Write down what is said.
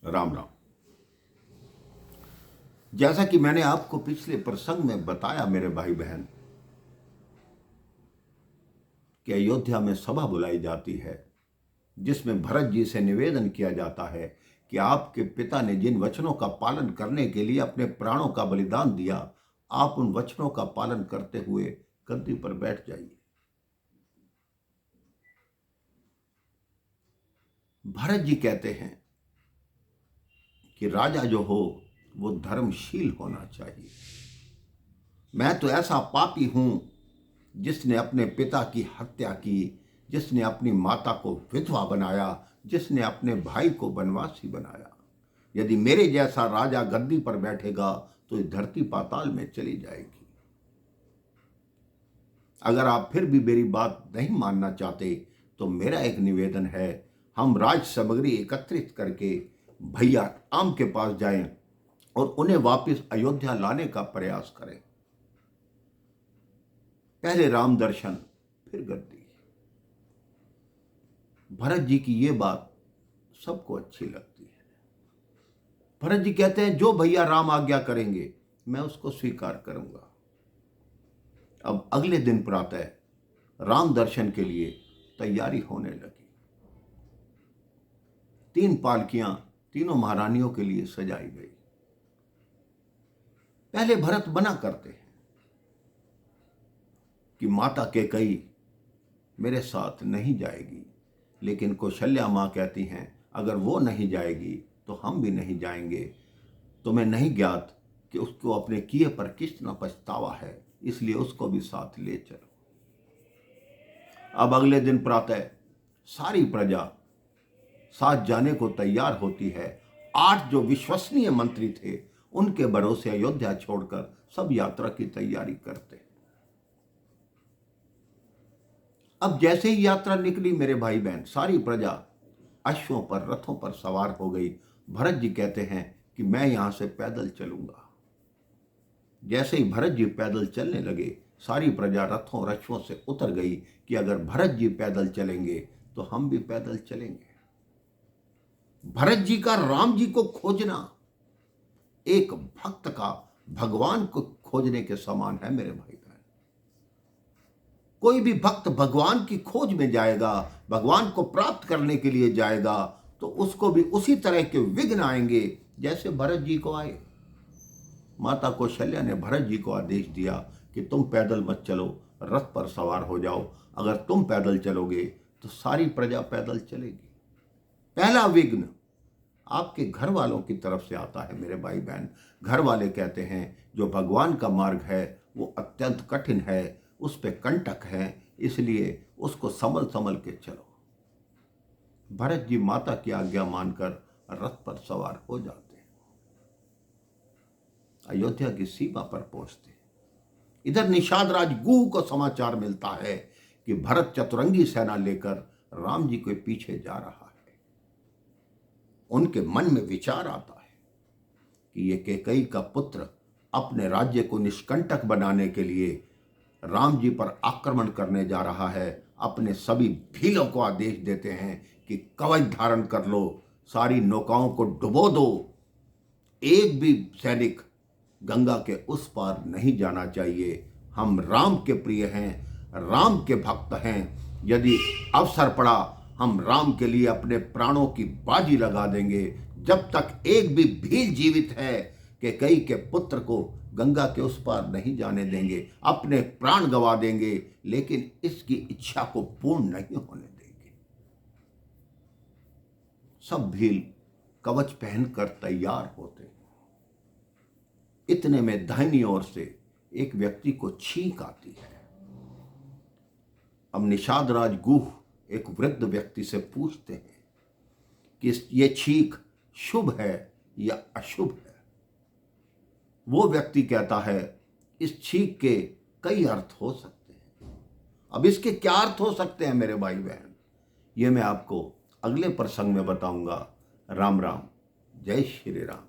राम राम। जैसा कि मैंने आपको पिछले प्रसंग में बताया मेरे भाई बहन, कि अयोध्या में सभा बुलाई जाती है जिसमें भरत जी से निवेदन किया जाता है कि आपके पिता ने जिन वचनों का पालन करने के लिए अपने प्राणों का बलिदान दिया, आप उन वचनों का पालन करते हुए गद्दी पर बैठ जाइए। भरत जी कहते हैं कि राजा जो हो वो धर्मशील होना चाहिए। मैं तो ऐसा पापी हूं जिसने अपने पिता की हत्या की, जिसने अपनी माता को विधवा बनाया, जिसने अपने भाई को वनवासी बनाया। यदि मेरे जैसा राजा गद्दी पर बैठेगा तो इस धरती पाताल में चली जाएगी। अगर आप फिर भी मेरी बात नहीं मानना चाहते तो मेरा एक निवेदन है, हम राज सामग्री एकत्रित करके भैया राम के पास जाएं और उन्हें वापस अयोध्या लाने का प्रयास करें। पहले राम दर्शन फिर गद्दी। भरत जी की ये बात सबको अच्छी लगती है। भरत जी कहते हैं जो भैया राम आज्ञा करेंगे मैं उसको स्वीकार करूंगा। अब अगले दिन प्रातः राम दर्शन के लिए तैयारी होने लगी। 3 पालकियां तीनों महारानियों के लिए सजाई गई। पहले भरत मना करते हैं कि माता कैकेयी मेरे साथ नहीं जाएगी, लेकिन कौशल्या मां कहती हैं अगर वो नहीं जाएगी तो हम भी नहीं जाएंगे। तुम्हें नहीं ज्ञात कि उसको अपने किए पर कितना पछतावा है, इसलिए उसको भी साथ ले चलो। अब अगले दिन प्रातः सारी प्रजा साथ जाने को तैयार होती है। 8 जो विश्वसनीय मंत्री थे उनके भरोसे अयोध्या छोड़कर सब यात्रा की तैयारी करते। अब जैसे ही यात्रा निकली मेरे भाई बहन, सारी प्रजा अश्वों पर, रथों पर सवार हो गई। भरत जी कहते हैं कि मैं यहां से पैदल चलूंगा। जैसे ही भरत जी पैदल चलने लगे, सारी प्रजा रथों और अश्वों से उतर गई कि अगर भरत जी पैदल चलेंगे तो हम भी पैदल चलेंगे। भरत जी का राम जी को खोजना एक भक्त का भगवान को खोजने के समान है मेरे भाई बहन। कोई भी भक्त भगवान की खोज में जाएगा, भगवान को प्राप्त करने के लिए जाएगा, तो उसको भी उसी तरह के विघ्न आएंगे जैसे भरत जी को आए। माता कौशल्या ने भरत जी को आदेश दिया कि तुम पैदल मत चलो, रथ पर सवार हो जाओ। अगर तुम पैदल चलोगे तो सारी प्रजा पैदल चलेगी। पहला विघ्न आपके घर वालों की तरफ से आता है मेरे भाई बहन। घर वाले कहते हैं जो भगवान का मार्ग है वो अत्यंत कठिन है, उस पे कंटक है, इसलिए उसको संभल संभल के चलो। भरत जी माता की आज्ञा मानकर रथ पर सवार हो जाते हैं, अयोध्या की सीमा पर पहुंचते हैं। इधर निषाद राज गुह को समाचार मिलता है कि भरत चतुरंगी सेना लेकर राम जी के पीछे जा रहा है। उनके मन में विचार आता है कि ये कैकेयी का पुत्र अपने राज्य को निष्कंटक बनाने के लिए राम जी पर आक्रमण करने जा रहा है। अपने सभी भीलों को आदेश देते हैं कि कवच धारण कर लो, सारी नौकाओं को डुबो दो, एक भी सैनिक गंगा के उस पार नहीं जाना चाहिए। हम राम के प्रिय हैं, राम के भक्त हैं। यदि अवसर पड़ा हम राम के लिए अपने प्राणों की बाजी लगा देंगे। जब तक एक भी भील जीवित है कैकेयी के पुत्र को गंगा के उस पार नहीं जाने देंगे, अपने प्राण गंवा देंगे, लेकिन इसकी इच्छा को पूर्ण नहीं होने देंगे। सब भील कवच पहनकर तैयार होते हैं। इतने में दाहिनी ओर से एक व्यक्ति को छींक आती है। अब निषाद राज गुह एक वृद्ध व्यक्ति से पूछते हैं कि ये छींक शुभ है या अशुभ है। वो व्यक्ति कहता है इस छींक के कई अर्थ हो सकते हैं। अब इसके क्या अर्थ हो सकते हैं मेरे भाई बहन, ये मैं आपको अगले प्रसंग में बताऊंगा। राम राम, जय श्री राम।